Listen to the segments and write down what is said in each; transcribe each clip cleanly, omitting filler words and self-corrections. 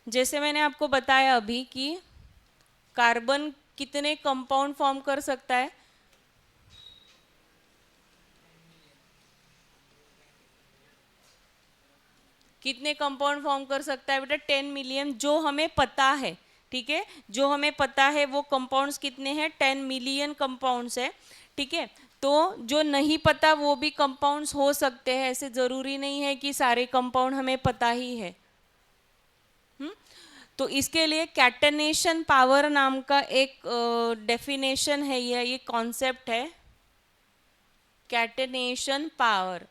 जैसे मैंने आपको बताया अभी कि कार्बन कितने कंपाउंड फॉर्म कर सकता है, कितने कंपाउंड फॉर्म कर सकता है बेटा? 10 मिलियन, जो हमें पता है। ठीक है, जो हमें पता है वो कंपाउंड्स कितने हैं? 10 मिलियन कंपाउंड्स है। ठीक है, तो जो नहीं पता वो भी कंपाउंड्स हो सकते हैं, ऐसे जरूरी नहीं है कि सारे कंपाउंड हमें पता ही है। तो इसके लिए कैटेनेशन पावर नाम का एक डेफिनेशन है, ये कॉन्सेप्ट है, catenation power.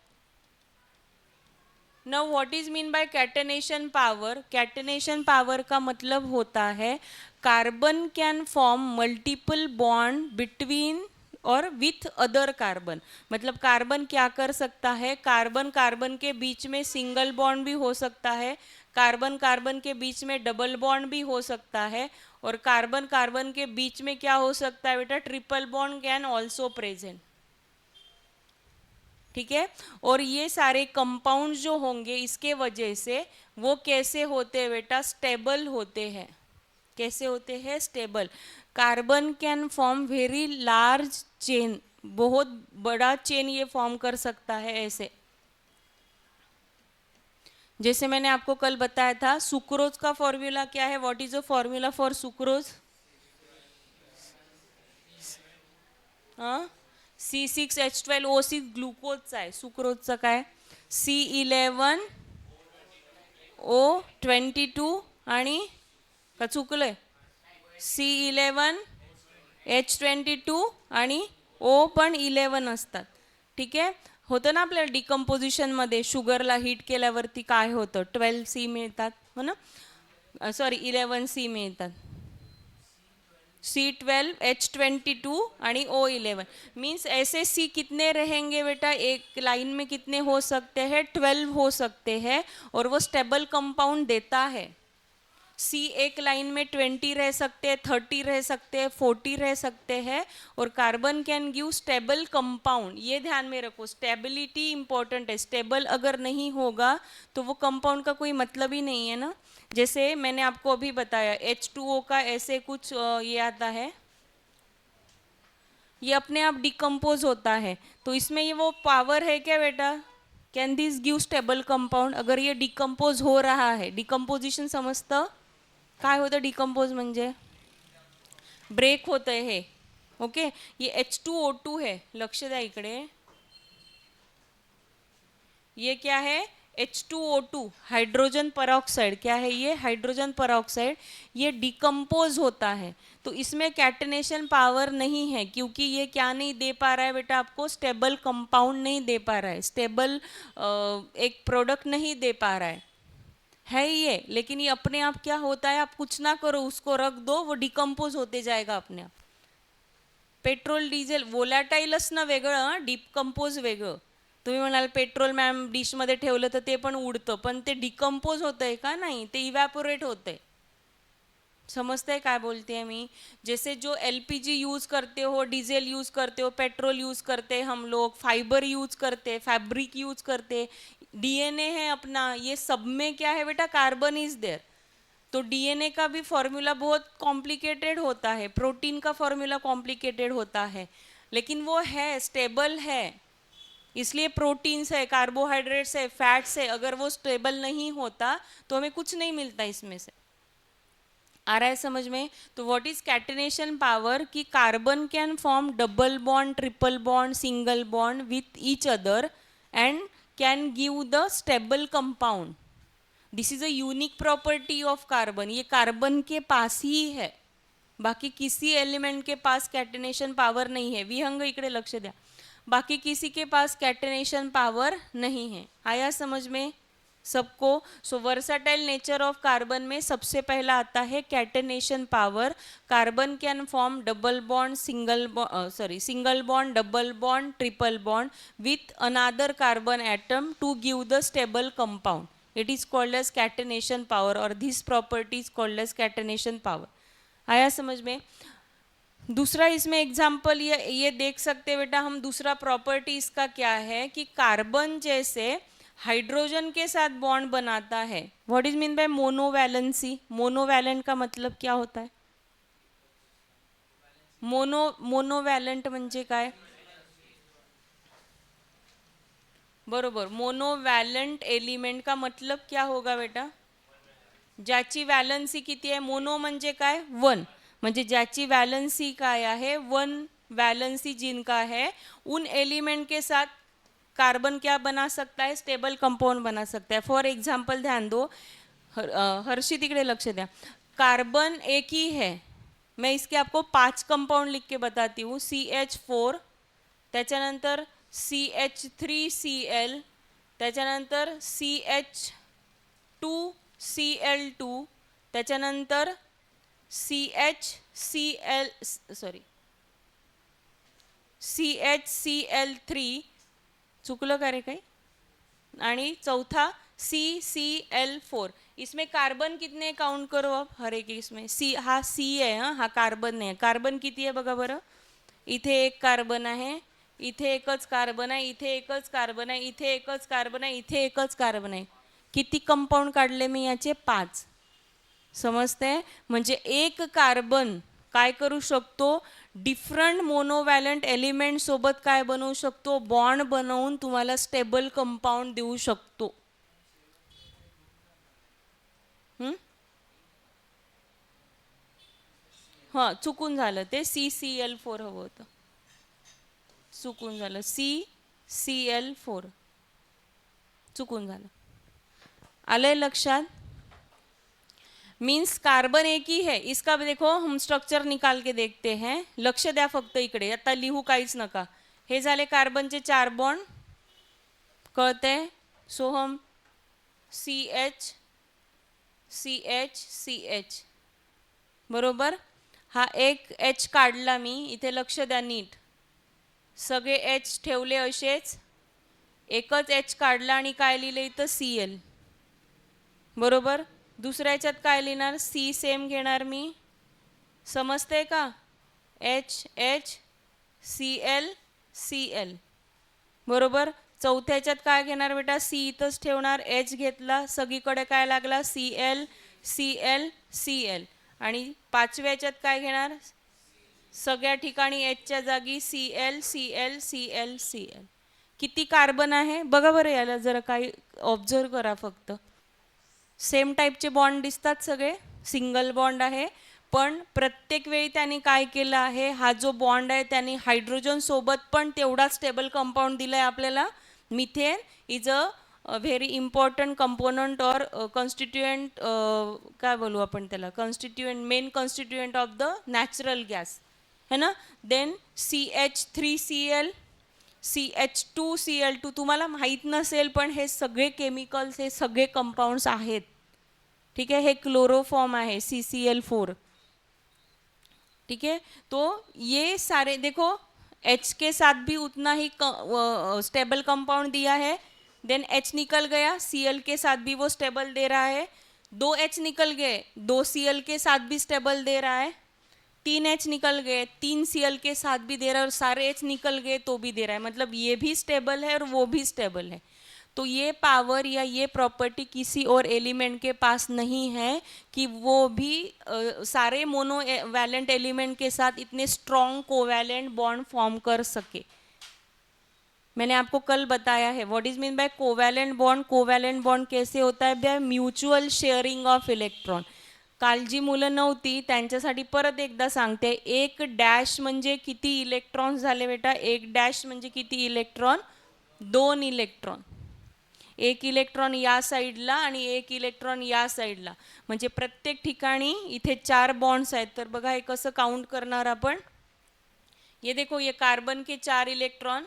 Now what is mean bye catenation power? Catenation power का मतलब होता है carbon can form multiple bond between और विथ अदर कार्बन। मतलब कार्बन क्या कर सकता है, कार्बन कार्बन के बीच में सिंगल बॉन्ड भी हो सकता है, कार्बन कार्बन के बीच में डबल बॉन्ड भी हो सकता है, और कार्बन कार्बन के बीच में क्या हो सकता है बेटा? Triple bond can also present. ठीक है, और ये सारे कंपाउंड जो होंगे इसके वजह से वो कैसे होते हैं बेटा? स्टेबल होते हैं। कैसे होते हैं? Stable. Carbon can form very large chain, बहुत बड़ा चेन ये फॉर्म कर सकता है ऐसे। जैसे मैंने आपको कल बताया था, सुक्रोज का फॉर्मूला क्या है? What is the formula for sucrose? हाँ, C6H12O6 ग्लुकोजचा आहे, सुक्रोजचा काय? C11O22 आणि का चुकलंय? C11H22 आणि O पण 11 असतात. ठीक आहे, होतं ना आपल्याला डिकम्पोजिशनमध्ये शुगरला हीट केल्यावरती काय होतं? 12C मिळतात, हो ना? सॉरी 11C मिळतात. C12H22 आणि O11 मीन्स ऐसे C कितने रहेंगे बेटा? एक लाइन में कितने हो सकते हैं? 12 हो सकते हैं, और वो स्टेबल कंपाउंड देता है। C एक लाइन में 20 रह सकते हैं, 30 रह सकते हैं, 40 रह सकते हैं, और carbon can give stable compound. ये ध्यान में रखो, स्टेबिलिटी इंपॉर्टेंट है। स्टेबल अगर नहीं होगा तो वो कंपाउंड का कोई मतलब ही नहीं है ना। जैसे मैंने आपको अभी बताया H2O का ऐसे कुछ ये आता है, ये अपने आप डिकम्पोज होता है, तो इसमें ये वो पावर है क्या बेटा? Can this give stable compound? अगर ये डिकम्पोज हो रहा है, डिकम्पोजिशन समजतं काय होतं? डिकम्पोज म्हणजे ब्रेक होतं आहे हे। ओके, ये H2O2 है, लक्ष द्या इकडे, ये क्या है? H2O2 hydrogen peroxide. क्या है ये? Hydrogen peroxide. ये डिकम्पोज होता है, तो इसमें कैटेनेशन पावर नहीं है, क्योंकि ये क्या नहीं दे पा रहा है बेटा आपको? स्टेबल कंपाउंड नहीं दे पा रहा है, स्टेबल एक प्रोडक्ट नहीं दे पा रहा है ये। लेकिन ये अपने आप क्या होता है, आप कुछ ना करो, उसको रख दो, वो डिकम्पोज होते जाएगा अपने आप। पेट्रोल डिझेल वोलॅटाईल असणं वेगळं, डिकम्पोज वेगळं। तुम्ही म्हणाल पेट्रोल मॅम डिशमध्ये ठेवलं तर ते पण उडतं, पण ते डिकम्पोज होतंय का? नाही, ते इवॅपोरेट होतंय। समझते क्या बोलते हैं मैं? जैसे जो LPG यूज़ करते हो, डीजल यूज़ करते हो, पेट्रोल यूज़ करते हैं हम लोग, फाइबर यूज़ करते हैं, फैब्रिक यूज़ करते हैं, DNA है अपना, ये सब में क्या है बेटा? Carbon is there. तो DNA का भी फॉर्मूला बहुत कॉम्प्लिकेटेड होता है, प्रोटीन का फॉर्मूला कॉम्प्लिकेटेड होता है, लेकिन वो है, स्टेबल है। इसलिए प्रोटीन्स है, कार्बोहाइड्रेट्स है, फैट्स है, अगर वो स्टेबल नहीं होता तो हमें कुछ नहीं मिलता इसमें से। आ रहा है समझ में? तो व्हाट इज कैटेनेशन पावर? कि carbon can form double bond, triple bond, single bond with each other end can give the stable compound. This is a unique property of carbon. ये कार्बन के पास ही है, बाकी किसी element के pass catenation power नहीं है। विहंग इकडे लक्ष द्या, बाकी किसी के पास कैटेनेशन पावर नहीं है। आया समझ में सबको? So versatile nature of carbon में सबसे पहला आता है catenation power. Carbon can form double bond, single bond, double bond, triple bond with another carbon atom to give the stable compound. It is called as catenation power, और this property is called as catenation power. आया समझ में? दूसरा इसमें example ये देख सकते हैं बेटा हम, दूसरा प्रॉपर्टी इसका क्या है कि कार्बन जैसे हाइड्रोजन के साथ बॉन्ड बनाता है। What is mean by monovalency? Monovalent का मतलब क्या होता है? मोनोवॅलंट म्हणजे काय? बरोबर, मोनोवॅलंट एलिमेंट का मतलब क्या होगा बेटा? ज्याची वॅलन्सी किती आहे? मोनो म्हणजे काय? वन, म्हणजे ज्याची वैलेंसी काय आहे? वन वैलेंसी जिनका है, उन एलिमेंट के साथ कार्बन क्या बना सकता है? स्टेबल कंपाउंड बना सकता है। फॉर एग्जाम्पल ध्यान दो, हर्षित इकडे लक्ष द्या, कार्बन एक ही है, मैं इसके आपको 5 कंपाउंड लिख के बताती हूँ। CH4, त्याच्यानंतर CH3Cl, त्याच्यानंतर CH2Cl2, त्याच्यानंतर CHCl3, चुकलं का रे काही? आणि चौथा CCl4। इसमें कार्बन कितने काउंट करो अब हर एक इसमें? सी, हा सी आहे, हा कार्बन नाही। कार्बन किती आहे बघा बरं, इथे एक कार्बन आहे, इथे एकच कार्बन आहे, इथे एकच कार्बन आहे, इथे एकच कार्बन आहे, इथे एकच कार्बन आहे। किती कंपाउंड काढले मी याचे? 5। समजते? म्हणजे एक कार्बन काय करू शकतो? डिफरंट मोनोवॅलंट एलिमेंट सोबत काय बनवू शकतो? बॉन्ड बनवून तुम्हाला स्टेबल कंपाउंड देऊ शकतो। हां, चुकून झालं ते, CCl4 हवं होतं, चुकून झालं, CCl4 चुकून झालं। आलंय लक्षात? मीन्स कार्बन एक ही है। इसका देखो हम स्ट्रक्चर निकाल के देखते हैं, लक्ष द्या फक्त इकडे, आता लिहू काहीच नका। हे झाले कार्बनचे 4 बॉन्ड, कळतंय? सो हम CH CH CH, बरोबर। हा एक H काढला मी, इथे लक्ष द्या नीट, सगळे H ठेवले असेच, एकच H काढला आणि काय लिहिले इथं? Cl, बरोबर। दुसऱ्या ह्याच्यात काय लिहिणार? C सेम घेणार मी, समजते का? H Cl Cl, बरोबर। चौथ्या ह्याच्यात काय घेणार बेटा? C इथंच ठेवणार, H घेतला, सगळीकडे काय लागला? Cl Cl Cl, आणि पाचव्या ह्याच्यात काय घेणार? सगळ्या ठिकाणी H च्या जागी Cl Cl Cl Cl। किती कार्बन आहे बघा बरं, याला जरा काही ऑब्झर्व करा फक्त। सेम टाईपचे बॉन्ड दिसतात सगळे, सिंगल बॉन्ड आहे, पण प्रत्येक वेळी त्यांनी काय केलं आहे? हा जो बॉन्ड आहे त्यांनी हायड्रोजन सोबत पण तेवढा स्टेबल कंपाउंड दिलाय आपल्याला। Methane is a very important component और कॉन्स्टिट्युएंट, काय बोलू आपण त्याला, constituent, main constituent of the natural gas, है ना। देन CH3Cl, CH2Cl2, तुम्हाला माहीत नसेल पण हे सगळे केमिकल्स, हे सगळे कंपाउंड्स आहेत, ठीक है। हे क्लोरोफॉर्म आहे CCl4, ठीक है। तो ये सारे देखो, H के साथ भी उतना ही स्टेबल कंपाउंड दिया है। देन H निकल गया, Cl के साथ भी वो स्टेबल दे रहा है। 2 H निकल गए, 2 Cl के साथ भी स्टेबल दे रहा है। 3 H निकल गए, 3 Cl के साथ भी दे रहा है, और सारे H निकल गए तो भी दे रहा है, मतलब ये भी स्टेबल है और वो भी स्टेबल है। तो ये पावर या ये प्रॉपर्टी किसी और एलिमेंट के पास नहीं है कि वो भी सारे मोनो वैलेंट एलिमेंट के साथ इतने स्ट्रॉन्ग कोवैलेंट बॉन्ड फॉर्म कर सके। मैंने आपको कल बताया है what is mean by covalent bond. Covalent bond कैसे होता है? By mutual sharing of electron. काल जी मुलं नव्हती त्यांच्यासाठी परत एकदा सांगते, एक डॅश म्हणजे किती इलेक्ट्रॉन्स झाले बेटा? एक डॅश म्हणजे किती इलेक्ट्रॉन? 2 इलेक्ट्रॉन। एक इलेक्ट्रॉन या साईडला आणि एक इलेक्ट्रॉन या साईडला, म्हणजे प्रत्येक ठिकाणी इथे 4 बॉन्ड्स आहेत। तर बघा हे कसं काउंट करणार आपण? ये देखो, ये कार्बन के 4 इलेक्ट्रॉन,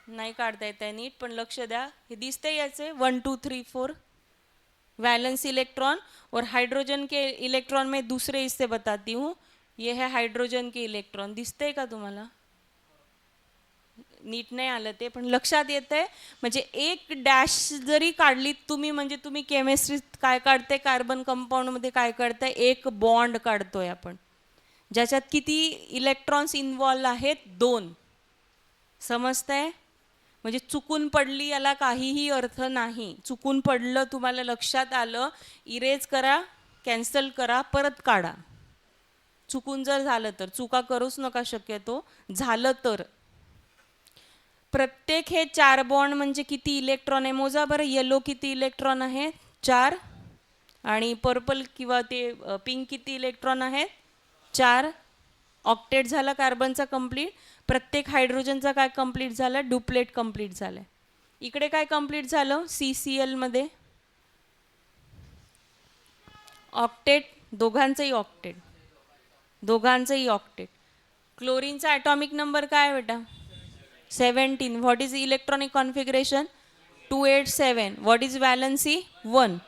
नहीं काटता येत आहे नीट पण लक्ष द्या, हे दिसते याचे 1 2 3 4 वैलेंस इलेक्ट्रॉन, और हाइड्रोजन के इलेक्ट्रॉन में दूसरे हिस्से बताती हूँ। ये है हाइड्रोजन के इलेक्ट्रॉन, दिसते का तुम्हाला? नीट नाही आलं ते पण लक्षात येते। म्हणजे एक डॅश जरी काढली तुम्ही, म्हणजे तुम्ही केमिस्ट्रीत काय काढते? कार्बन कंपाउंड मध्ये काय काढताय? एक बॉन्ड काढतोय आपण, ज्याच्यात किती इलेक्ट्रॉन्स इन्वॉल्व आहेत? 2। समजतंय? म्हणजे चुकून पडली याला काहीही अर्थ नाही. चुकून पडलं, तुम्हाला लक्षात आलं, इरेज करा, कॅन्सल करा, परत काढा. चुकून जर झालं तर, चुका करूच नका शक्यतो, झालं तर. प्रत्येक हे 4 बॉन्ड म्हणजे किती इलेक्ट्रॉन आहे मोजा बरं. येलो किती इलेक्ट्रॉन आहे? 4. आणि पर्पल किंवा ते पिंक किती इलेक्ट्रॉन आहेत? 4. ऑक्टेट झाला कार्बनचा कंप्लीट. प्रत्येक हायड्रोजनचा काय कंप्लीट झाला? डुप्लेट कंप्लीट झालाय. इकडे काय कंप्लीट झालं? CCl मध्ये ऑक्टेट, दोघांचंही ऑक्टेट, दोघांचंही ऑक्टेट. क्लोरीनचा ॲटॉमिक नंबर काय आहे बेटा? 17. What is electronic configuration? 287. What is valency? 1.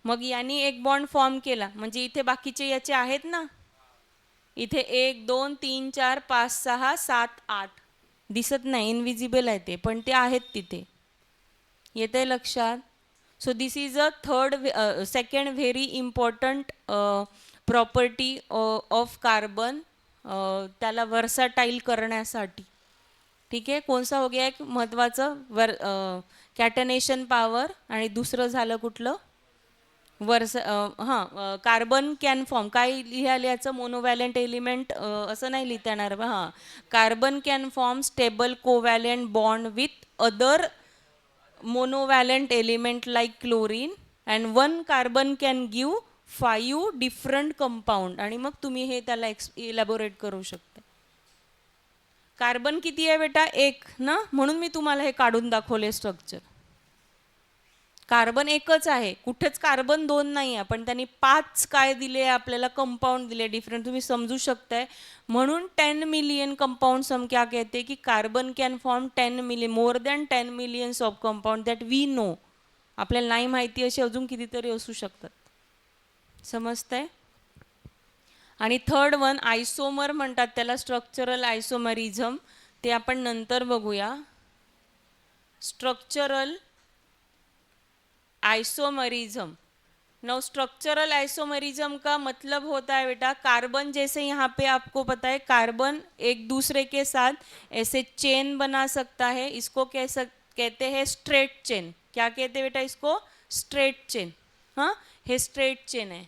मग यांनी एक बॉन्ड फॉर्म केला, म्हणजे इथे बाकीचे याचे आहेत ना, इथे 1 2 3 4 5 6 7 8 दिसत नाही, इनविजिबल आहे ते, पण ते आहेत तिथे. येते लक्षात? So this is a second very important property of carbon, त्याला वर्साटाईल करण्यासाठी. ठीक आहे. कोणसा हो गया एक महत्त्वाचं कॅटनेशन पॉवर, आणि दुसरं झालं कुठलं? Carbon can form. काय लिहायचं? मोनोव्हॅलेंट एलिमेंट असं नाही लिहिता येणार. हां, carbon can form stable covalent bond with other monovalent element like chlorine, and one carbon can give 5 different compound. आणि मग तुम्ही हे त्याला इलॅबोरेट करू शकता. कार्बन किती आहे बेटा? 1 ना, म्हणून मी तुम्हाला हे काढून दाखवले स्ट्रक्चर. कार्बन एकच आहे, कुठेच कार्बन 2 नाही आहे, पण त्यांनी 5 काय दिले आपल्याला? कंपाऊंड दिले डिफरंट. तुम्ही समजू शकताय. म्हणून 10 मिलियन कंपाउंड्स हम क्या कहते कि carbon can form 10 million, more than 10 millions of compound that we know. आपल्याला नाही माहिती असे अजून कितीतरी असू शकतात. समजतंय? आणि थर्ड वन आयसोमर म्हणतात त्याला, स्ट्रक्चरल आयसोमरिझम. ते आपण नंतर बघूया. Structural isomerism. Now structural isomerism का मतलब होता है बेटा, कार्बन जैसे यहाँ पे आपको पता है कार्बन एक दूसरे के साथ ऐसे चेन बना सकता है. इसको कहते हैं स्ट्रेट चेन. क्या कहते हैं बेटा इसको? Straight chain. हाँ, हे स्ट्रेट चेन आहे.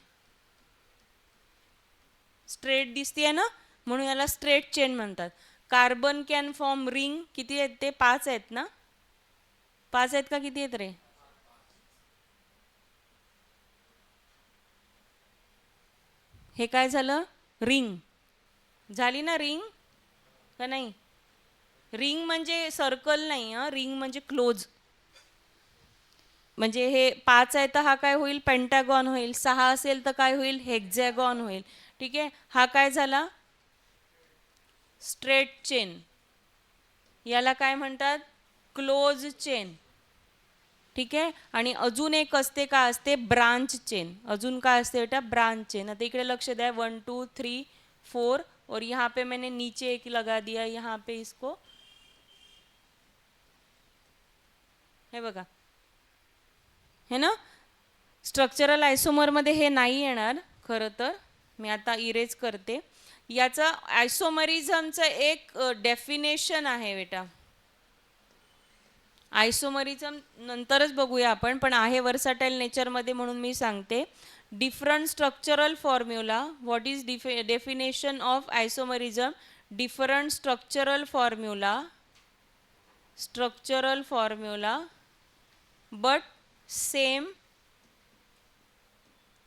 स्ट्रेट दिसते आहे ना, म्हणून याला स्ट्रेट चेन म्हणतात. Carbon can form ring. किती आहेत ते? 5 आहेत ना? 5 आहेत का किती आहेत रे? हे काय झालं? रिंग झाली ना, रिंग का नाही? रिंग म्हणजे सर्कल नाही, रिंग म्हणजे क्लोज. म्हणजे हे 5 आहे तर हा काय होईल? पेंटागॉन होईल. 6 असेल तर काय होईल? हेक्झॅगॉन होईल. ठीक आहे. हा काय झाला? Straight chain. याला काय म्हणतात? Close chain. ठीक आहे. आणि अजून एक असते, काय असते? Branch chain. अजून काय असते बेटा? Branch chain. आता इकडे लक्ष द्या. 1 2 3 4 और यहाँ पे मैंने नीचे एक लगा दिया, यहाँ पे इसको. हे बघा, है ना. स्ट्रक्चरल आयसोमर मध्ये हे नाही येणार खरं तर. मी आता इरेज करते. याचा आयसोमरिझमचं एक डेफिनेशन आहे बेटा. आयसोमरिझम नंतरच बघूया आपण, पण आहे वर्साटाईल नेचरमध्ये म्हणून मी सांगते. Different structural formula. What is definition of isomerism? Different structural formula, structural formula but same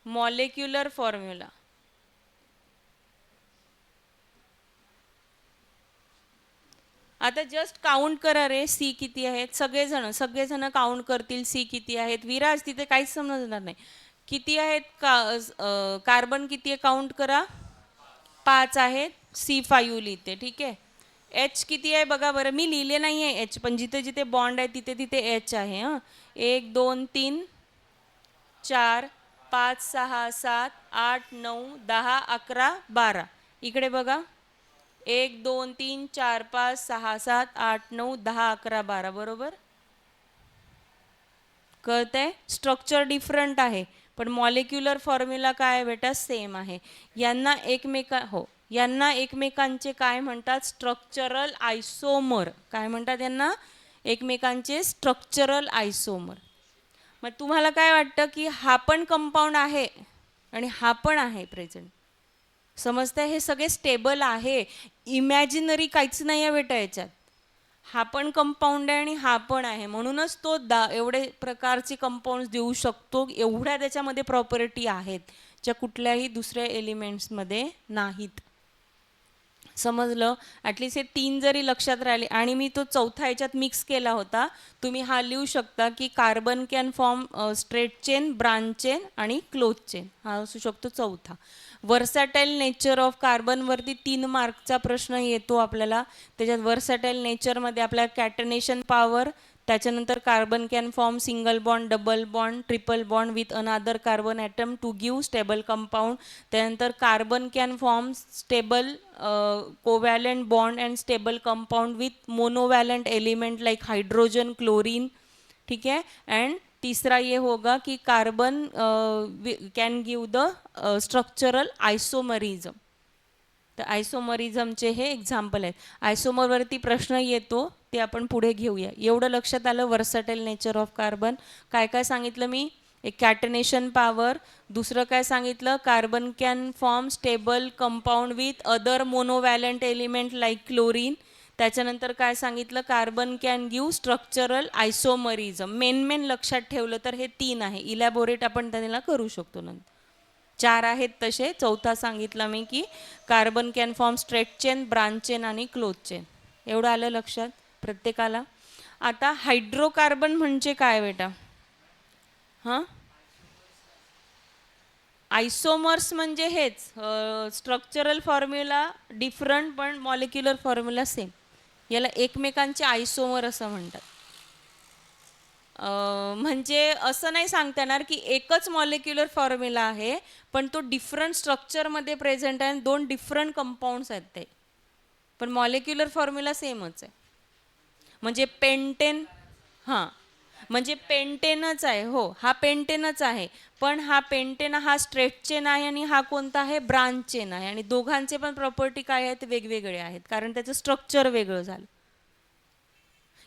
molecular formula. आता जस्ट काउंट करा रे, सी किती आहेत? सगळेजण काउंट करतील सी किती आहेत. विराज तिथे काहीच समजणार नाही. किती आहेत कार्बन किती आहे? काउंट करा. 5 आहेत. C5 लिहिते. ठीक आहे. एच किती आहे बघा बरं. मी लिहिले नाही आहे एच, पण जिथे जिथे बॉन्ड आहे तिथे तिथे एच आहे. 1 2 3 4 5 6 7 8 9 10 11 12. इकडे बघा. 1 2 3 4 5 6 7 8 9 10 11 12. बरोबर कळतंय? स्ट्रक्चर डिफरंट आहे पण मॉलिक्युलर फॉर्म्युला काय आहे बेटा? सेम आहे. यांना एकमेकांचे काय म्हणतात? स्ट्रक्चरल आयसोमर. काय म्हणतात यांना? एकमेकांचे स्ट्रक्चरल आयसोमर. मग तुम्हाला काय वाटतं की हा पण कंपाऊंड आहे आणि हा पण आहे प्रेझेंट, समजतंय? हे सगळे स्टेबल आहे, इमॅजिनरी काहीच नाही आहे बेटा याच्यात. हा पण कंपाऊंड आहे आणि हा पण आहे, म्हणूनच तो एवढे प्रकारचे कंपाऊंड्स देऊ शकतो. एवढ्या त्याच्यामध्ये प्रॉपर्टी आहेत ज्या कुठल्याही दुसऱ्या एलिमेंट्समध्ये नाहीत. समजलं? ॲटलिस्ट हे 3 जरी लक्षात राहिले, आणि मी तो चौथा याच्यात मिक्स केला होता. तुम्ही हा लिहू शकता की carbon can form straight chain, branch chain आणि क्लोज चेन, हा असू शकतो चौथा. वर्सॅटाईल नेचर ऑफ कार्बनवरती 3 मार्कचा प्रश्न येतो आपल्याला. त्याच्यात वर्सॅटाईल नेचरमध्ये आपल्या कॅटनेशन पॉवर, त्याच्यानंतर carbon can form single bond, double bond, triple bond with another carbon atom to give stable compound. त्यानंतर carbon can form stable covalent bond and stable compound with monovalent element like hydrogen, chlorine. ठीक है. And तीसरा ये होगा कि carbon can give the structural isomerism. तर आयसोमरिझमचे हे एक्झाम्पल आहेत. आयसोमरवरती प्रश्न येतो, ते आपण पुढे घेऊया. एवढं लक्षात आलं वर्सॅटाईल नेचर ऑफ कार्बन. काय काय सांगितलं मी? एक कॅटनेशन पॉवर, दुसरं काय सांगितलं? Carbon can form stable compound with other monovalent element like chlorine. त्याच्यानंतर काय सांगितलं? Carbon can give structural isomerism. Main लक्षात ठेवलं तर हे 3 आहे. इलॅबोरेट आपण त्याला करू शकतो नंतर. 4 आहेत तसे. चौथा सांगितला मी की carbon can form straight chain, branch chain आणि क्लोज चेन. एवढं आलं लक्षात प्रत्येकाला? आता हायड्रोकार्बन म्हणजे काय बेटा? हां, आयसोमर्स म्हणजे हेच, स्ट्रक्चरल फॉर्म्युला डिफरंट पण मॉलिक्युलर फॉर्म्युला सेम. याला एकमेकांचे आयसोमर असं म्हणतात. म्हणजे असं नाही सांगता येणार की एकच मॉलिक्युलर फॉर्म्युला आहे पण तो डिफरंट स्ट्रक्चरमध्ये प्रेझेंट आहे आणि 2 डिफरंट कंपाऊंड्स आहेत ते, पण मॉलिक्युलर फॉर्म्युला सेमच आहे. म्हणजे पेंटेन, हां, म्हणजे पेंटेनच आहे. हो, हा पेंटेनच आहे, पण हा पेंटेन हा स्ट्रेट चेन आहे आणि हा कोणता आहे? ब्रांच चेन आहे. आणि दोघांचे पण प्रॉपर्टी काय आहेत? वेगवेगळे आहेत, कारण त्याचं स्ट्रक्चर वेगळं झालं.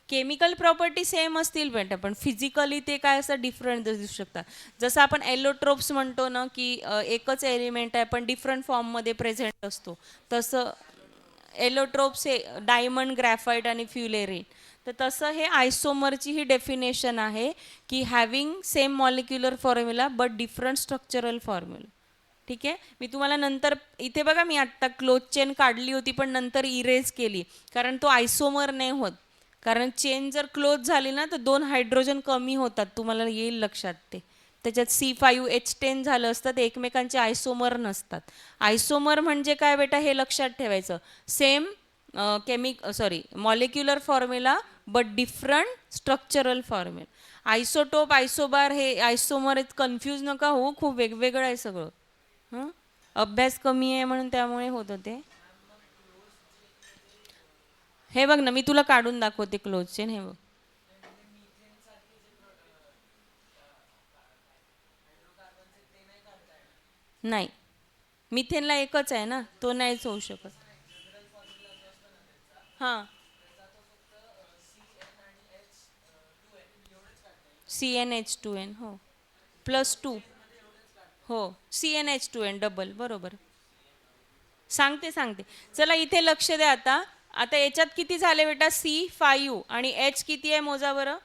केमिकल प्रॉपर्टी सेम असतील बेटा, पण फिजिकली ते काय असं डिफरंट दिसू शकतात. जसं आपण एलोट्रोप्स म्हणतो ना की एकच एलिमेंट आहे पण डिफरंट फॉर्ममध्ये प्रेझेंट असतो, तसं एलोट्रोप्स हे डायमंड, ग्रॅफाईट आणि फ्युलेरिन. तर तसं हे आयसोमरची ही डेफिनेशन आहे की having same molecular formula but different structural formula. ठीक आहे. मी तुम्हाला नंतर, इथे बघा मी आत्ता क्लोज चेन काढली होती पण नंतर इरेज केली, कारण तो आयसोमर नाही होत. कारण चेन जर क्लोज झाली ना तर 2 हायड्रोजन कमी होतात, तुम्हाला येईल लक्षात ते. त्याच्यात C5H10 झालं असतं, ते एकमेकांचे आयसोमर नसतात. आयसोमर म्हणजे काय बेटा हे लक्षात ठेवायचं, same molecular formula but different structural formula. Isotope, isobar हे आयसोमर कन्फ्यूज नका हो, खूप वेगवेगळं आहे सगळं. हां, अभ्यास कमी आहे म्हणून त्यामुळे होतं ते. हे बघ ना, मी तुला काढून दाखवते क्लोज चेन. हे बघ, नाही, मिथेनला एकच आहे ना, तो नाहीच होऊ शकत. हां, CnH2n, हो, +2, हो, CnH2n डबल, बरोबर. सांगते. चला इथे लक्ष द्या आता. आता याच्यात किती झाले बेटा? C5 आणि H किती आहे मोजा बरं.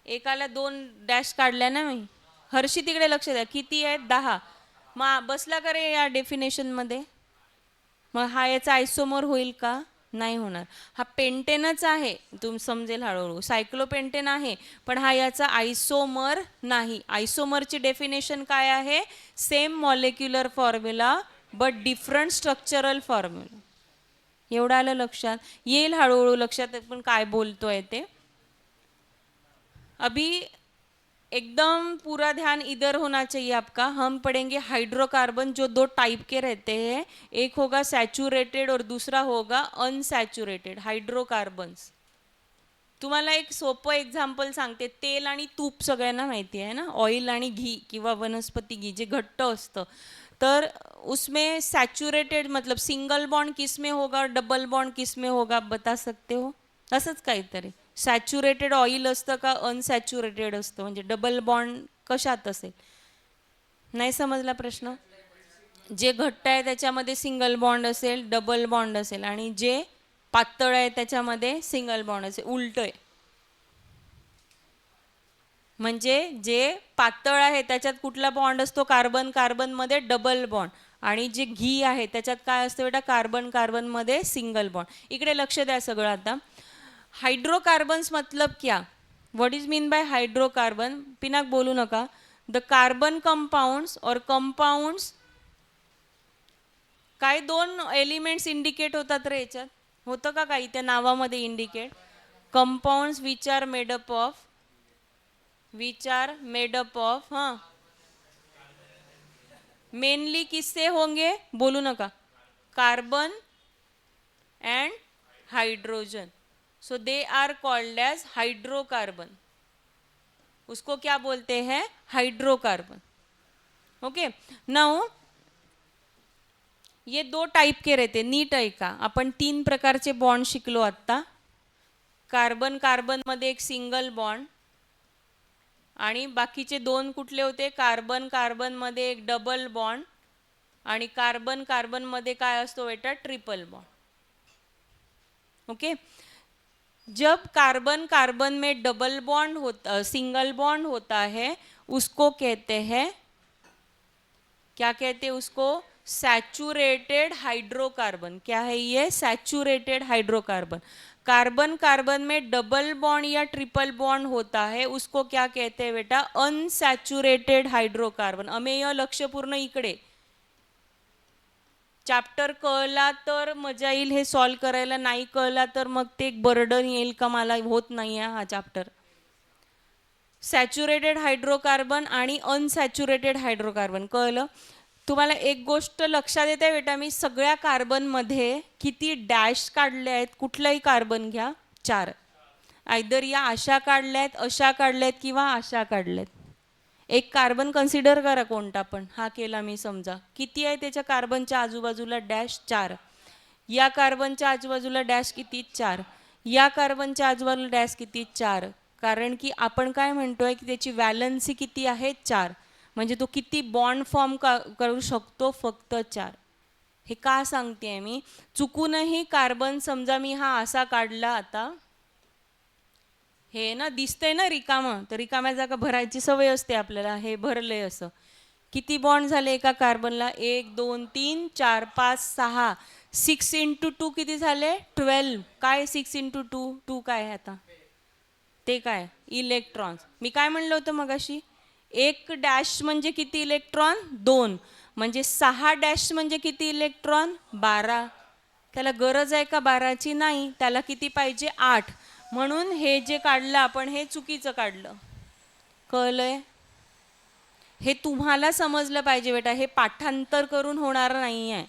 एकाला 2 डॅश काढल्या ना मी. हर्षी तिकडे लक्ष द्या, किती आहेत? 10. मग बसला का रे या डेफिनेशनमध्ये? मग हा याचा आयसोमर होईल का? नाही होणार. हा पेंटेनच आहे, तुम्ही समजेल हळूहळू. सायक्लोपेंटेन आहे पण हा याचा आयसोमर नाही. आयसोमरची डेफिनेशन काय आहे? Same molecular formula but different structural formula. एवढं आलं लक्षात? येईल हळूहळू लक्षात पण काय बोलतोय ते. अभी एकदम पूरा ध्यान इधर होना चाहिए आपका. हम पढ़ेंगे हाइड्रोकार्बन, जो 2 टाइप के रहते हैं. एक होगा सैचुरेटेड और दूसरा होगा अनसॅच्युरेटेड हायड्रोकार्बन्स. तुम्हाला एक सोपं एक्झाम्पल सांगते. तेल आणि तूप सगळ्यांना माहिती आहे ना, ऑइल आणि घी किंवा वनस्पती घी जे घट्ट असतं, तर उसमें सैचुरेटेड मतलब सिंगल बॉन्ड किस में होगा और डबल बॉन्ड किस में होगा, आप बता सकते हो? असंच काहीतरी सॅच्युरेटेड ऑइल असतं का अनसॅच्युरेटेड असतं, म्हणजे डबल बॉन्ड कशात असेल? नाही समजला प्रश्न? जे घट्ट आहे त्याच्यामध्ये सिंगल बॉन्ड असेल, डबल बॉन्ड असेल, आणि जे पातळ आहे त्याच्यामध्ये सिंगल बॉन्ड असेल. उलट आहे. म्हणजे जे पातळ आहे त्याच्यात कुठला बॉन्ड असतो? कार्बन कार्बनमध्ये डबल बॉन्ड. आणि जे घी आहे त्याच्यात काय असतं बेटा? कार्बन कार्बनमध्ये सिंगल बॉन्ड. इकडे लक्ष द्या सगळं आता. हाइड्रोकार्बन्स मतलब क्या? What is mean by hydrocarbon? Pinak बोलू नका. द कार्बन कंपाउंड्स और कंपाउंड्स, काय दोन एलिमेंट्स इंडिकेट होतात रे याच्यात? होतं का काही त्या नावामध्ये indicate? Compounds which are made up of, हाँ, मेनली किससे होंगे? बोलू नका. Carbon and hydrogen. So they are called as hydrocarbon. उसको क्या बोलते हैं? हाइड्रोकार्बन. ओके. नाउ ये दो टाइप के रहते. नीट आहे का? आपण 3 प्रकारचे बॉन्ड शिकलो आता. कार्बन कार्बन मध्ये एक सिंगल बॉन्ड, आणि बाकीचे 2 कुठले होते? कार्बन कार्बन मध्ये एक डबल बॉन्ड, आणि कार्बन कार्बन मध्ये काय असतो बेटा? Triple bond. ओके. जब कार्बन कार्बन में डबल बॉन्ड होता, सिंगल बॉन्ड होता है, उसको कहते हैं, क्या कहते हैं उसको? Saturated hydrocarbon. क्या है ये? Saturated hydrocarbon. कार्बन कार्बन में डबल बॉन्ड या ट्रिपल बॉन्ड होता है, उसको क्या कहते हैं बेटा? Unsaturated hydrocarbon. अमेय लक्षपूर्ण इकडे. चॅप्टर कळला तर मजा येईल हे सॉल्व करायला, नाही कळला तर मग ते एक बर्डन येईल का मला, होत नाही आहे हा चॅप्टर. सॅच्युरेटेड हायड्रोकार्बन आणि अनसॅच्युरेटेड हायड्रोकार्बन कळलं? तुम्हाला एक गोष्ट लक्षात येते बेटा, मी सगळ्या कार्बनमध्ये किती डॅश काढले आहेत? कुठलाही कार्बन घ्या, 4. आयदर या अशा काढल्या आहेत, अशा काढल्या आहेत, किंवा अशा काढल्यात. एक कार्बन कन्सिडर करा कोणता पण. हा केला मी समजा. किती आहे त्याच्या कार्बनच्या आजूबाजूला डॅश? 4. या कार्बनच्या आजूबाजूला डॅश किती? 4. या कार्बनच्या आजूबाजूला डॅश किती? 4. कारण की आपण काय म्हणतोय की त्याची व्हॅलन्सी किती आहे? 4. म्हणजे तो किती बॉन्ड फॉर्म करू शकतो? फक्त 4. हे का सांगते मी? चुकूनही कार्बन समजा मी हा असा काढला आता, हे ना दिसतंय ना रिकामं, तर रिकाम्या जागा भरायची सवय असते आपल्याला. हे भरले असं. किती बॉन्ड झाले एका कार्बनला? 1 2 3 4 5 6. 6 × 2 किती झाले? 12. काय 6 × 2? 2 काय आहे आता? ते काय? इलेक्ट्रॉन्स. मी काय म्हणलं होतं मगाशी? एक डॅश म्हणजे किती इलेक्ट्रॉन? 2. म्हणजे 6 डॅश म्हणजे किती इलेक्ट्रॉन? 12. त्याला गरज आहे का 12ची? नाही. त्याला किती पाहिजे? 8. म्हणून हे जे काढलं आपण हे चुकीचं काढलं. कळलंय? हे तुम्हाला समजलं पाहिजे बेटा, हे पाठांतर करून होणार नाही आहे.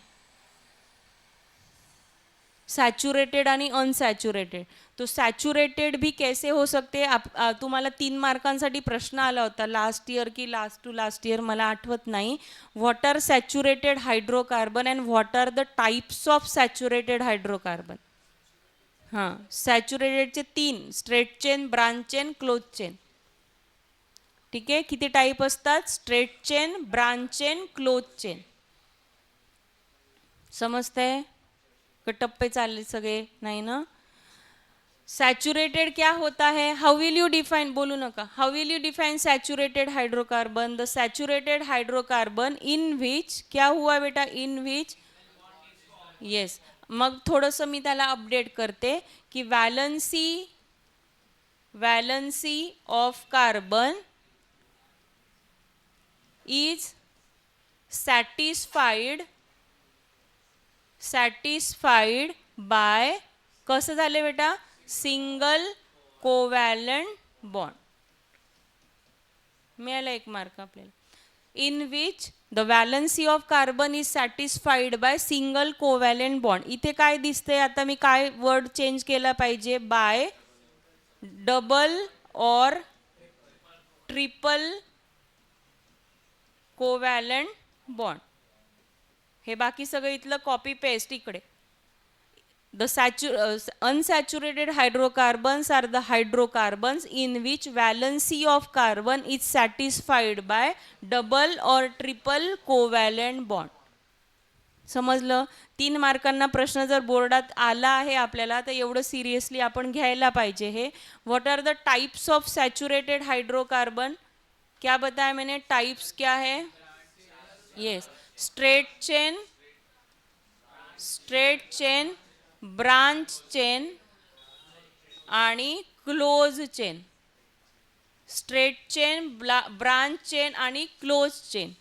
सैचुरेटेड आणि अनसॅच्युरेटेड. तो सैचुरेटेड भी कैसे हो सकते? तुम्हाला 3 मार्कांसाठी प्रश्न आला होता लास्ट इयर की लास्ट टू लास्ट इयर, मला आठवत नाही. What are saturated hydrocarbon and what are the types of saturated hydrocarbon? हां, सॅच्युरेटेडचे 3: straight chain, branch chain, close chain. ठीक आहे. किती टाईप असतात? Straight chain, branch chain, close chain. समजतंय? टप्पे चालले सगळे? नाही ना? सैचुरेटेड क्या होता है? How will you define? बोलू नका. How will you define saturated hydrocarbon? The saturated hydrocarbon in which, क्या हुआ बेटा? In which, yes. मग थोडंसं मी त्याला अपडेट करते की valency of carbon is satisfied by, कसं झाले बेटा? Single covalent bond. मिळाला 1 मार्क आपल्याला. In which the valency of carbon is satisfied by single covalent bond. इथे काय दिसतंय आता? मी काय वर्ड चेंज केला पाहिजे? बाय डबल और ट्रिपल कोवॅलंट बॉन्ड. हे बाकी सगळं इथलं कॉपी पेस्ट इकडे. unsaturated hydrocarbons are the hydrocarbons in which valency of carbon is satisfied by double or triple covalent bond. समजलं? 3 मार्कांना प्रश्न जर बोर्डात आला आहे आपल्याला तर एवढं सिरियसली आपण घ्यायला पाहिजे हे. What are the types of saturated hydrocarbon? क्या बताया मैंने? टाइप्स क्या है? Yes, straight chain, branch chain आणि close chain. Straight chain, branch chain आणि क्लोज चेन.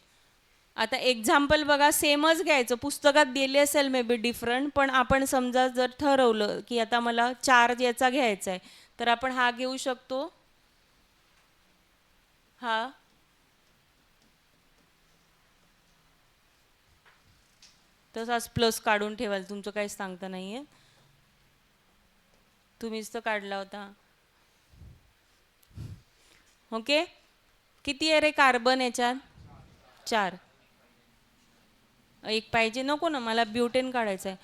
आता एक्झाम्पल बघा, सेमच घ्यायचं, पुस्तकात दिले असेल मे बी डिफरंट, पण आपण समजा जर ठरवलं की आता मला 4 याचा घ्यायचा आहे तर आपण हा घेऊ शकतो. हा तसाच प्लस काढून ठेवाल, तुमचं काही सांगता नाहीये, तुम्हीच तर काढला होता. ओके, किती आहे रे कार्बन याच्यात? 4. एक पाहिजे नको ना, मला ब्युटेन काढायचं आहे.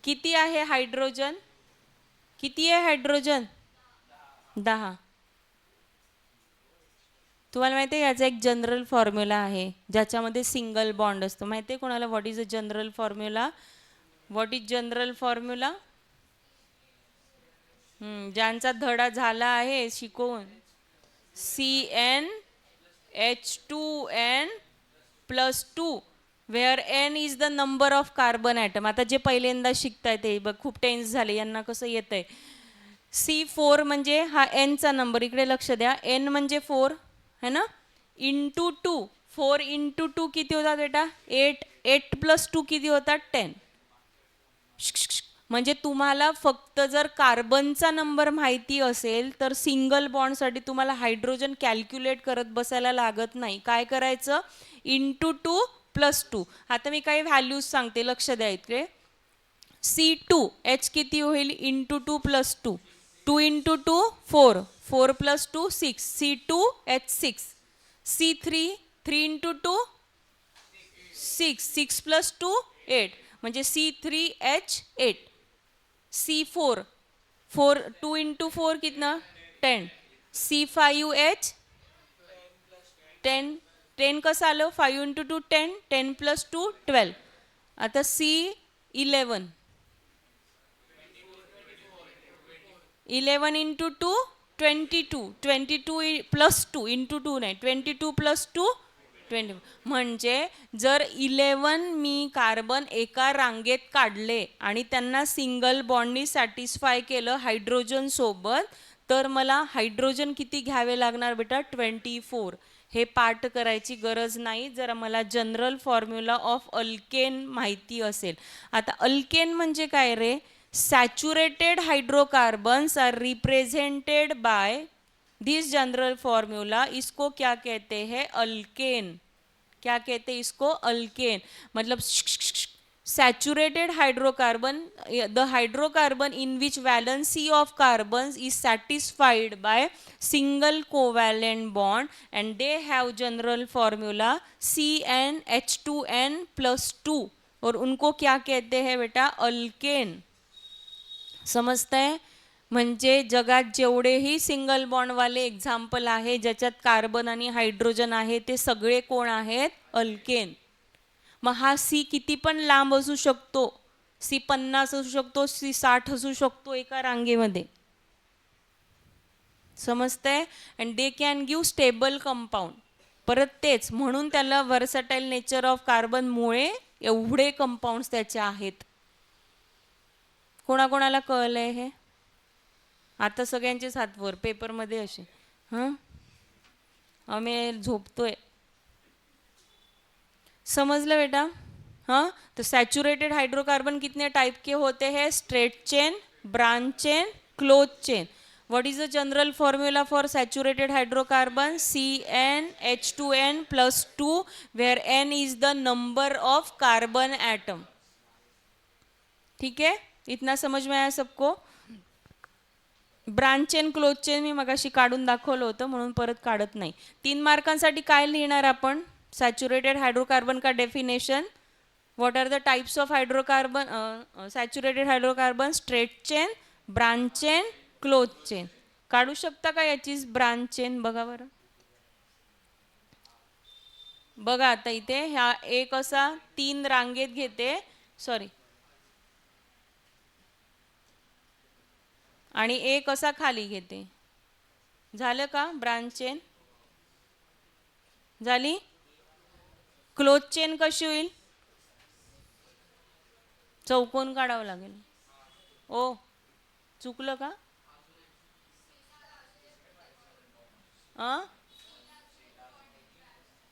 किती आहे हायड्रोजन? किती आहे हायड्रोजन? 10. तुम्हाला माहिती आहे याचा एक जनरल फॉर्म्युला आहे ज्याच्यामध्ये सिंगल बॉन्ड असतो. माहिती आहे कोणाला? What is a general formula? What is general formula? ज्यांचा धडा झाला आहे शिकवून, CnH2n+2 where n is the number of carbon atom. आता जे पहिल्यांदा शिकताय ते बघ खूप टेन्स झाले, यांना कसं येतंय. C4 म्हणजे हा n चा नंबर, इकडे लक्ष द्या, n म्हणजे 4 है ना, इंटू 2. 4 इंटू 2 किती होतात बेटा? 8. 8+2 किती होतात? 10. म्हणजे तुम्हाला फक्त जर कार्बनचा नंबर माहिती असेल तर सिंगल बॉन्डसाठी तुम्हाला हायड्रोजन कॅल्क्युलेट करत बसायला लागत नाही. काय करायचं? इंटू 2+2. आता मी काही व्हॅल्यूज सांगते, लक्ष द्या इकडे. C2H किती होईल? Into 2+2. 2 into 2 4. 4+2 6. C2H6. C3 3 into 2 6. 6+2 8. म्हणजे C3H8. C4 2 इंटू 4 कितना? 10. C5H 10. 10 कसं आलं? 5 इंटू 2 10. 10+2 12. आता C11 11 इंटू 2 22. 22+2 इंटू 2 नाही, 22+2 20. म्हणजे जर 11 मी कार्बन एका रांगेत काढले आणि त्यांना सिंगल बॉन्डनी सॅटिस्फाय केलं हायड्रोजन सोबत, तर मला हायड्रोजन किती घ्यावे लागणार बेटा? 24. हे पाठ करायची गरज नाही जर मला जनरल फॉर्म्युला ऑफ अल्केन माहिती असेल. आता अल्केन म्हणजे काय रे? Saturated hydrocarbons are represented by this general formula. इसको क्या कहते हैं? अल्केन. क्या कहते हैं इसको? अल्केन. मतलब saturated hydrocarbon, the hydrocarbon in which valency of carbons is satisfied by single covalent bond and they have general formula CnH2n+2 और उनको क्या कहते हैं बेटा? अल्केन. समजतंय? म्हणजे जगात जेवढेही सिंगल बॉन्डवाले एक्झाम्पल आहे ज्याच्यात कार्बन आणि हायड्रोजन आहे ते सगळे कोण आहेत? अल्केन. मग हा सी किती पण लांब असू शकतो, C50 असू शकतो, C60 असू शकतो एका रांगेमध्ये. समजतंय? And they can give stable compound. परत तेच म्हणून त्याला व्हर्सटाईल नेचर ऑफ कार्बन मुळे एवढे कंपाऊंड्स त्याचे आहेत. कोणाकोणाला कळलंय हे? आता सगळ्यांचेच हात वर, पेपरमध्ये असे. आम्ही झोपतोय. समझलं बेटा? तो सैचुरेटेड हाइड्रोकार्बन कितने टाइप के होते हैं? Straight chain, branch chain, close chain. What is the general formula for saturated hydrocarbon? CnH2n+2 where n is the number of carbon atom. ठीक है, इतना समझ में आया सबको? ब्रांच चेन क्लोज चेन मी मगाशी काढून दाखवलं होतं म्हणून परत काढत नाही. 3 मार्कांसाठी काय लिहिणार आपण? सैचुरेटेड हाइड्रोकार्बन का definition? What are the types of hydrocarbon saturated hydrocarbon? Straight chain, branch chain, close chain. काढू शकता का याची ब्रांच चेन? बघा बरं. बघा आता इथे ह्या एक असा 3 रांगेत घेते, सॉरी, आणि एक असा खाली घेते. झालं का ब्रांच चेन? झाली. क्लोज चेन कशी होईल? चौकोन काढावं लागेल. ओ, चुकलं का?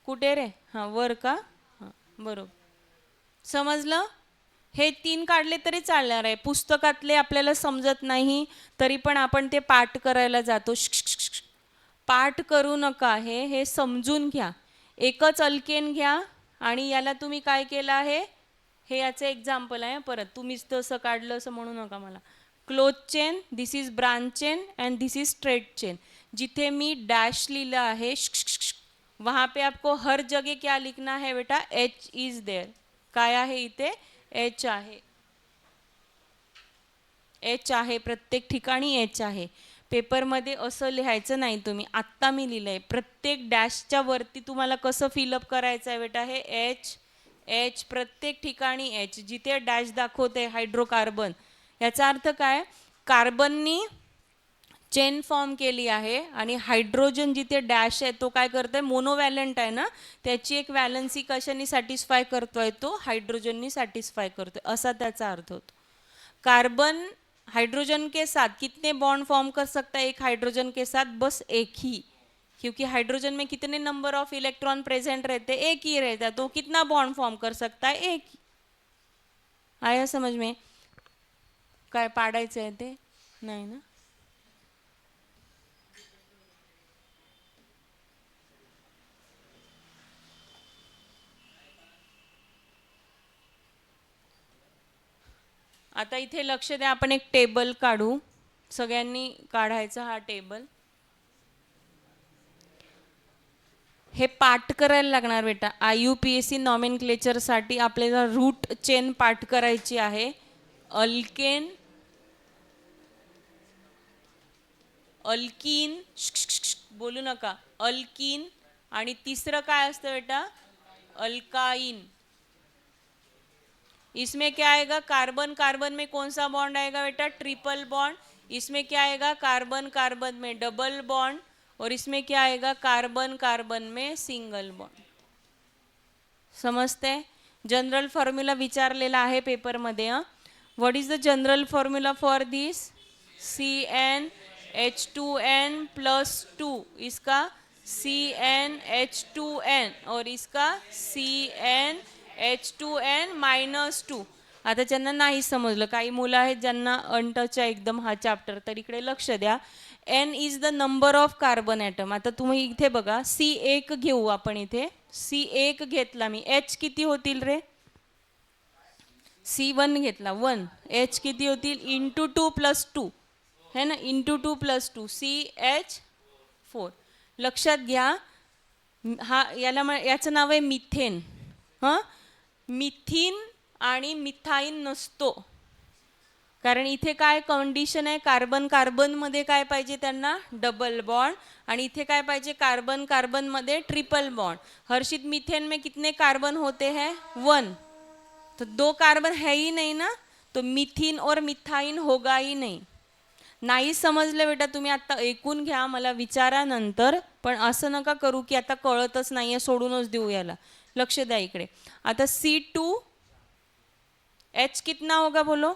कुठे रे? हां, वर का? हां, बरोबर. समजलं? हे 3 काढले तरी चालणार आहे. पुस्तकातले आपल्याला समजत नाही तरी पण आपण ते पाठ करायला जातो. पाठ करू नका, हे समजून घ्या. एकच अल्केन घ्या आणि याला तुम्ही काय केलं आहे, हे याचं एक्झाम्पल आहे. परत तुम्हीच तसं काढलं असं म्हणू नका मला. Close chain, this is branch chain and this is straight chain. जिथे मी डॅश लिहिलं आहे, वहाँ पे आपको हर जगह क्या लिखना है बेटा? H is there. काय आहे इथे? एच आहे. एच आहे, प्रत्येक ठिकाणी एच आहे. पेपरमध्ये असं लिहायचं नाही तुम्ही. आत्ता मी लिहिलंय, प्रत्येक डॅशच्या वरती तुम्हाला कसं फिलअप करायचं आहे बेटा? हे एच, एच, प्रत्येक ठिकाणी एच. जिथे डॅश दाखवते हायड्रोकार्बन, याचा अर्थ काय? कार्बननी चेन फॉर्म केली आहे आणि हायड्रोजन जिथे डॅश आहे तो काय करतोय? मोनोवॅलंट आहे ना, त्याची एक वॅलन्सी कशाने सॅटिस्फाय करतोय? तो हायड्रोजननी सॅटिस्फाय करतोय, असा त्याचा अर्थ होतो. कार्बन हाइड्रोजन के साथ कितने बॉन्ड फॉर्म कर सकता है? एक हाइड्रोजन के साथ बस एक ही, क्योंकि हाइड्रोजन में कितने नंबर ऑफ इलेक्ट्रॉन प्रेजेंट रहते? एक ही रहता है. तो कितना बॉन्ड फॉर्म कर सकता है? एक. आया समझ में? काय पाडायचं आहे ते? नाही ना. आता इथे लक्ष द्या, आपण एक टेबल काढू. सगळ्यांनी काढायचा हा टेबल. हे पाठ करायला लागणार बेटा. IUPAC नॉमेनक्लेचरसाठी आपल्याला रूट चेन पाठ करायची आहे. अल्केन, अल्कीन, बोलू नका, अल्कीन, आणि तिसरं काय असतं बेटा? अल्काइन. इसमें क्या आएगा? कार्बन कार्बन में कौन सा बॉन्ड आएगा बेटा? Triple bond. इसमें क्या आएगा? कार्बन कार्बन में डबल बॉन्ड. और इसमें क्या आएगा? कार्बन कार्बन में सिंगल बॉन्ड. समजते? जनरल फॉर्म्युला विचारलेला आहे पेपरमध्ये. What is the general formula for this? CnH2n plus 2, इसका CnH2n और इसका CnH2n मायनस 2. आता ज्यांना नाही समजलं, काही मुलं आहेत ज्यांना अनटच आहे एकदम हा चॅप्टर, तर इकडे लक्ष द्या. N is the number of carbon atom. आता तुम्ही इथे बघा, C1 घेऊ आपण. इथे C1 घेतला मी, H किती होतील रे? C1 घेतला 1, H किती होतील? इंटू 2 प्लस 2 है ना, इंटू 2 प्लस 2, CH4. लक्षात घ्या, हा याचं नाव आहे मिथेन. हां, मिथीन आणि मिथाईन नसतो, कारण इथे काय कंडिशन आहे? कार्बन कार्बनमध्ये काय पाहिजे त्यांना? Double bond. आणि इथे काय पाहिजे? कार्बन कार्बनमध्ये ट्रिपल बॉन्ड. हर्षित, मिथेन में कितने कार्बन होते हैं? 1. तो 2 कार्बन है ही नहीं ना, तो मिथीन और मिथाईन होगा ही नहीं. नाही समजलं बेटा तुम्ही आता ऐकून घ्या, मला विचारा नंतर, पण असं नका करू की आता कळतच नाहीये सोडूनच देऊ याला. लक्ष द्या इकडे. आता C2H कितना होगा बोलो?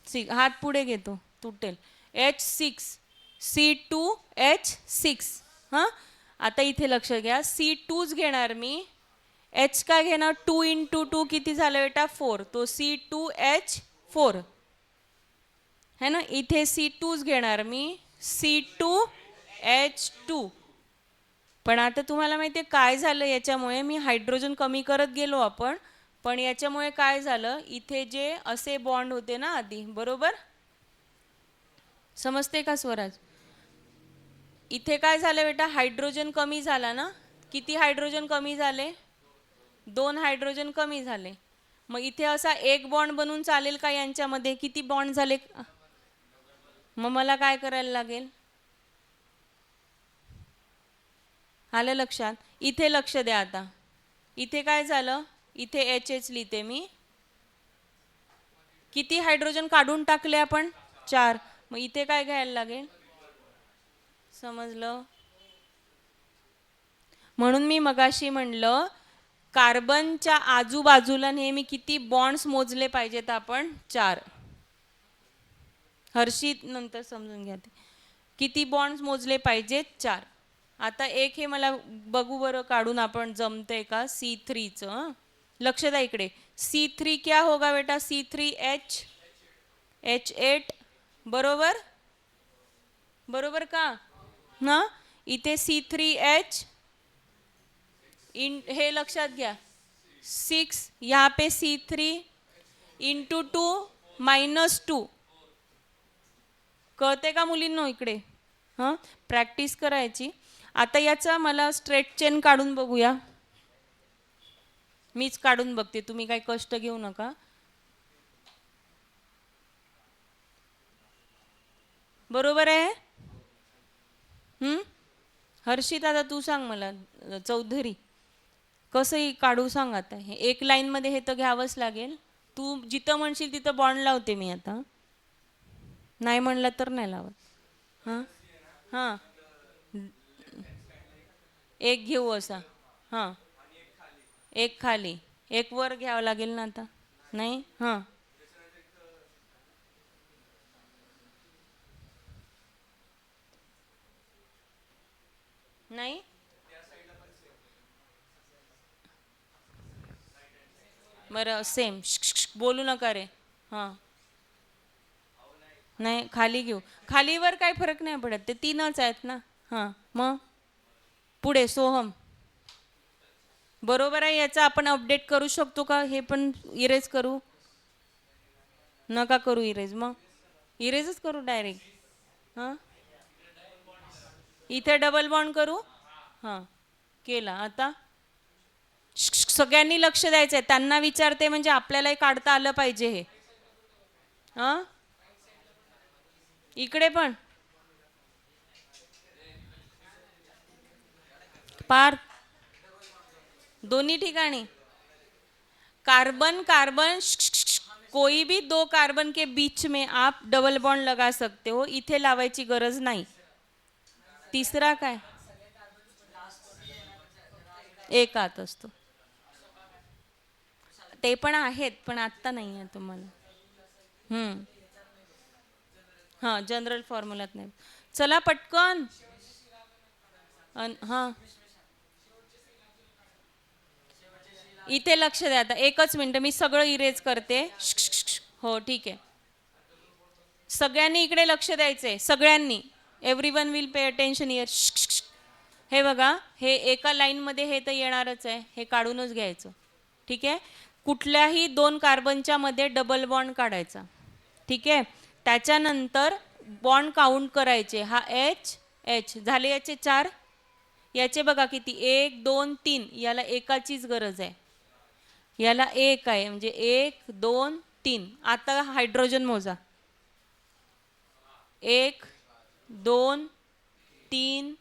6. हात पुढे घेतो, तुटेल. H6, C2H6. हां, आता इथे लक्ष घ्या, C2च घेणार मी. H काय घेणार? 2 इंटू 2 किती झालं बेटा? 4. तो C2H4 है ना. इथे C2च घेणार मी, C2H2. पण आता तुम्हाला माहिती आहे काय झालं याच्यामुळे? मी हायड्रोजन कमी करत गेलो आपण, पण याच्यामुळे काय झालं? इथे जे असे बॉन्ड होते ना आधी, बरोबर समजते का स्वराज? इथे काय झालं बेटा? हायड्रोजन कमी झाला ना. किती हायड्रोजन कमी झाले? 2 हायड्रोजन कमी झाले. मग इथे असा एक बॉन्ड बनून चालेल का यांच्यामध्ये? किती बॉन्ड झाले? मग मला काय करायला लागेल? आलं लक्षात? इथे लक्ष द्या आता. इथे काय झालं? इथे एच एच लिहिते मी. किती हायड्रोजन काढून टाकले आपण? 4. मग इथे काय घ्यायला लागेल? समजलं? म्हणून मी मगाशी म्हणलं कार्बनच्या आजूबाजूला नेहमी किती बॉन्ड्स मोजले पाहिजेत आपण? 4. हर्षित नंतर समजून घ्या. किती बॉन्ड्स मोजले पाहिजेत? 4. आता एक हे मला बघू बरं काढून आपण जमते का C3चं. लक्ष द्या इकडे. C3 क्या होगा बेटा? C3H H8 बरोबर? बरोबर का? ना इथे C3H हे लक्षात घ्या 6, यहाँ पे C3 इंटू 2 -2. कळते का मुलींनो इकडे? हां, प्रॅक्टिस करायची. आता याचा मला स्ट्रेट चेन काढून बघूया. मीच काढून बघते, तुम्ही काही कष्ट घेऊ नका. बरोबर आहे? हर्षित आता तू सांग मला, चौधरी कसंही काढू सांग. आता हे एक लाईनमध्ये हे तर घ्यावंच लागेल. तू जिथं म्हणशील तिथं बॉन्ड लावते मी आता. नाही म्हणलं तर नाही लावत. हां हां, एक घेऊ असा. हां, एक खाली, एक वर घ्यावं लागेल ना आता. नाही? हां, नाही बरं, सेम बोलू नका रे. हां, नाही खाली घेऊ. खालीवर काही फरक नाही पडत, ते 3च आहेत ना. हां, मग पुढे सोहम. बरोबर आहे. याचा आपण अपडेट करू शकतो का? हे पण इरेज करू? नका करू इरेज. मग इरेजच करू डायरेक्ट. हां, इथे डबल बॉन्ड करू. हां, केला. आता सगळ्यांनी लक्ष द्यायचं आहे. त्यांना विचारते म्हणजे आपल्यालाही काढता आलं पाहिजे हे. हां, इकडे पण पार दोन्ही ठिकाणी कार्बन कार्बन कोई भी 2 कार्बन के बीच में आप डबल बॉन्ड लगा सकते हो. इथे लावायची गरज नाही. तिसरा काय? एक आत असतो. ते पण आहेत, पण आत्ता नाही आहे तुम्हाला. हां, जनरल फॉर्म्युलात नाही. चला पटकन. हां, इथे लक्ष द्या. आता एकच मिनटं, मी सगळं इरेज करते. हो ठीक आहे. सगळ्यांनी इकडे लक्ष द्यायचंय. सगळ्यांनी. Everyone will pay attention here. हे बघा, हे एका लाईनमध्ये हे तर येणारच आहे. हे काढूनच घ्यायचं. ठीक आहे. कुठल्याही 2 कार्बनच्या मध्ये डबल बॉन्ड काढायचा. ठीक आहे. त्याच्यानंतर बॉन्ड काउंट करायचे. हा एच एच झाले याचे 4. याचे बघा किती? 1 2 3. याला एकाचीच गरज आहे. याला 1 आहे, म्हणजे 1 2 3. आता हायड्रोजन मोजा. 1 2 3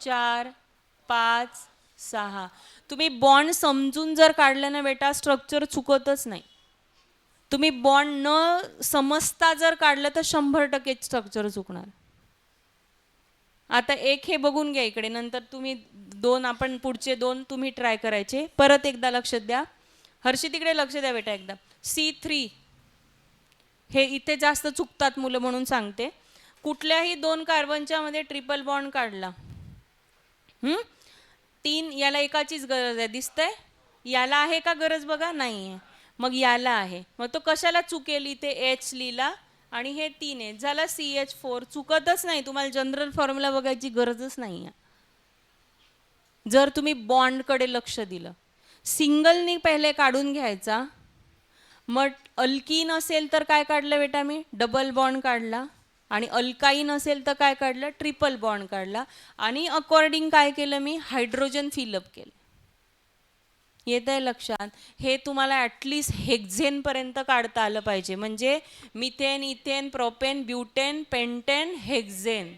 4 5 6. तुम्ही बॉन्ड समजून जर काढलं ना बेटा, स्ट्रक्चर चुकतच नाही. तुम्ही बॉन्ड न समजता जर काढलं तर 100% स्ट्रक्चर चुकणार. आता एक हे बघून घ्या इकडे. नंतर तुम्ही 2, आपण पुढचे 2 तुम्ही ट्राय करायचे. परत एकदा लक्ष द्या. हर्षी तिकडे लक्ष द्या बेटा एकदा. C3 हे इथे जास्त चुकतात मुलं, म्हणून सांगते. कुठल्याही 2 कार्बनच्या मध्ये ट्रिपल बॉन्ड काढला. 3. याला एकाचीच गरज आहे. दिसतंय? याला आहे का गरज? बघा, नाही आहे. मग याला आहे. मग तो कशाला चुकेल? इथे एच लिहिला आणि हे 3 आहे. झाला CH4. चुकतच नाही. तुम्हाला जनरल फॉर्म्युला बघायची गरजच नाही आहे जर तुम्ही बॉन्डकडे लक्ष दिलं. सिंगलनी पहिले काढून घ्यायचा. मग अल्कीन असेल तर काय काढलं बेटा मी? डबल बॉन्ड काढला. आणि अल्काईन असेल तर काय काढलं? ट्रिपल बॉन्ड काढला. आणि अकॉर्डिंग काय केलं मी? हायड्रोजन फिलअप केलं. येत आहे लक्षात? हे तुम्हाला ॲटलिस्ट हेक्झेन पर्यंत काढता आलं पाहिजे. म्हणजे methane, ethane, propane, butane, pentane, hexane.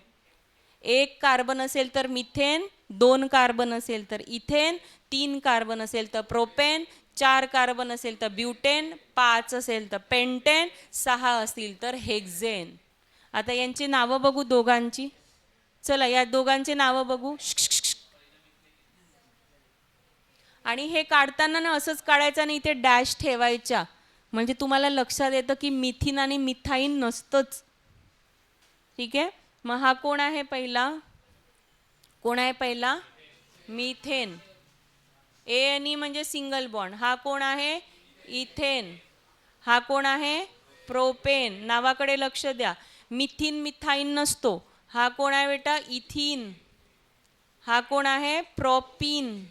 एक कार्बन असेल तर मिथेन, 2 कार्बन असेल तर इथेन, 3 कार्बन असेल तर प्रोपेन, 4 कार्बन असेल तर ब्युटेन, 5 असेल तर पेंटेन, 6 असतील तर हेक्झेन. आता यांची नावं बघू दोघांची. चला या दोघांची नावं बघू. आणि हे काढताना ना असंच काढायचं आणि इथे डॅश ठेवायच्या, म्हणजे तुम्हाला लक्षात येतं की मिथिन आणि मिथाईन नसतंच. ठीक आहे. मग हा कोण आहे पहिला? कोण आहे पहिला? मिथेन. ए एन ई म्हणजे सिंगल बॉन्ड. हा कोण आहे? इथेन. हा कोण आहे? प्रोपेन. नावाकडे लक्ष द्या. मिथिन मिथाईन नसतो. हा कोण आहे बेटा? इथिन. हा कोण आहे? प्रोपीन.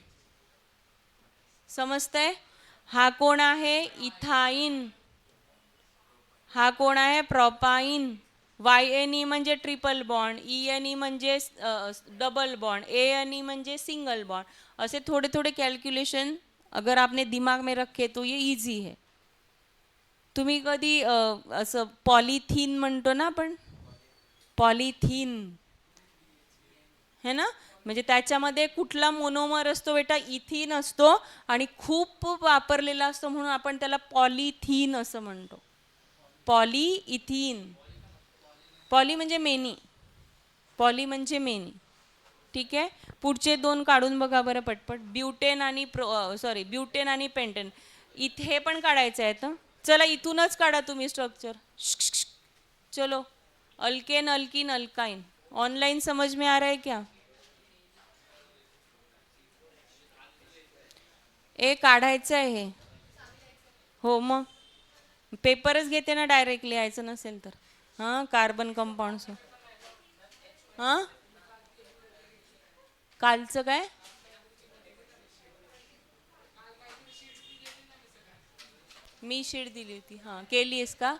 समजतंय? हा कोण आहे? इथाईन. हा कोण आहे? प्रोपाईन. वाय एन ई म्हणजे triple bond, E N E म्हणजे double bond, A N E म्हणजे सिंगल बॉन्ड. ऐसे थोड़े थोड़े कैलकुलेशन अगर आपने दिमाग में रखे तो ये इजी है. तुम्ही कधी असं पॉलिथिन म्हणतो ना आपण, पॉलिथिन है ना, म्हणजे त्याच्यामध्ये कुठला मोनोमर असतो बेटा? इथिन असतो आणि खूप वापरलेला असतो म्हणून आपण त्याला पॉलिथिन असं म्हणतो. पॉलिइथिन. पॉली म्हणजे मेनी, पॉली म्हणजे मेनी. ठीक आहे. पुढचे दोन काढून बघा बरं पटपट. ब्युटेन आणि ब्युटेन आणि पेंटेन. इथे पण काढायचं आहे तर चला इथूनच काढा तुम्ही स्ट्रक्चर. चलो. Alkane, alkene, alkyne. ऑनलाइन समझ में आ रहा है क्या? ए काढायचं आहे हे. हो मग पेपरच घेते ना डायरेक्ट, लिहायचं नसेल तर. हां कार्बन कंपाऊंड्स. हां कालचं काय? मी शीट दिली होती. हां केली आहेस का?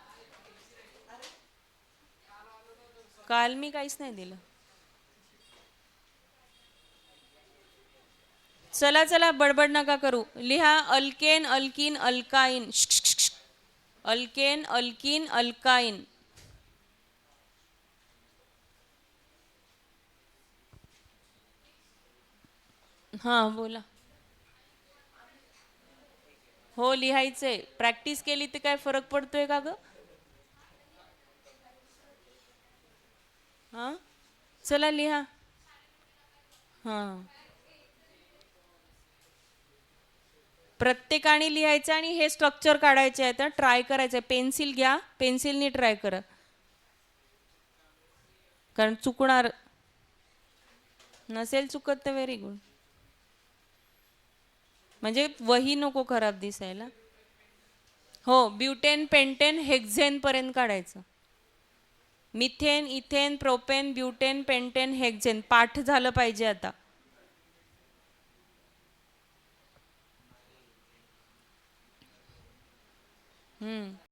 काल मी काहीच नाही दिलं. चला चला बडबड नका करू. लिहा alkane, alkene, alkyne. Alkane, alkene, alkyne. हां बोला. हो लिहायचंय. प्रॅक्टिस केली तर काय फरक पडतोय का ग? हां चला लिहा. हां प्रत्येकाने लिहायचं आणि हे स्ट्रक्चर काढायचे आहे. तर ट्राय करायचं आहे. पेन्सिल घ्या, पेन्सिलनी ट्राय करा, कारण चुकणार नसेल. चुकत तर व्हेरी गुड. म्हणजे वही नको खराब दिसायला. हो ब्युटेन, पेंटेन, हेक्झेन पर्यंत काढायचं. Methane, ethane, propane, butane, pentane, hexane पाठ झालं पाहिजे आता.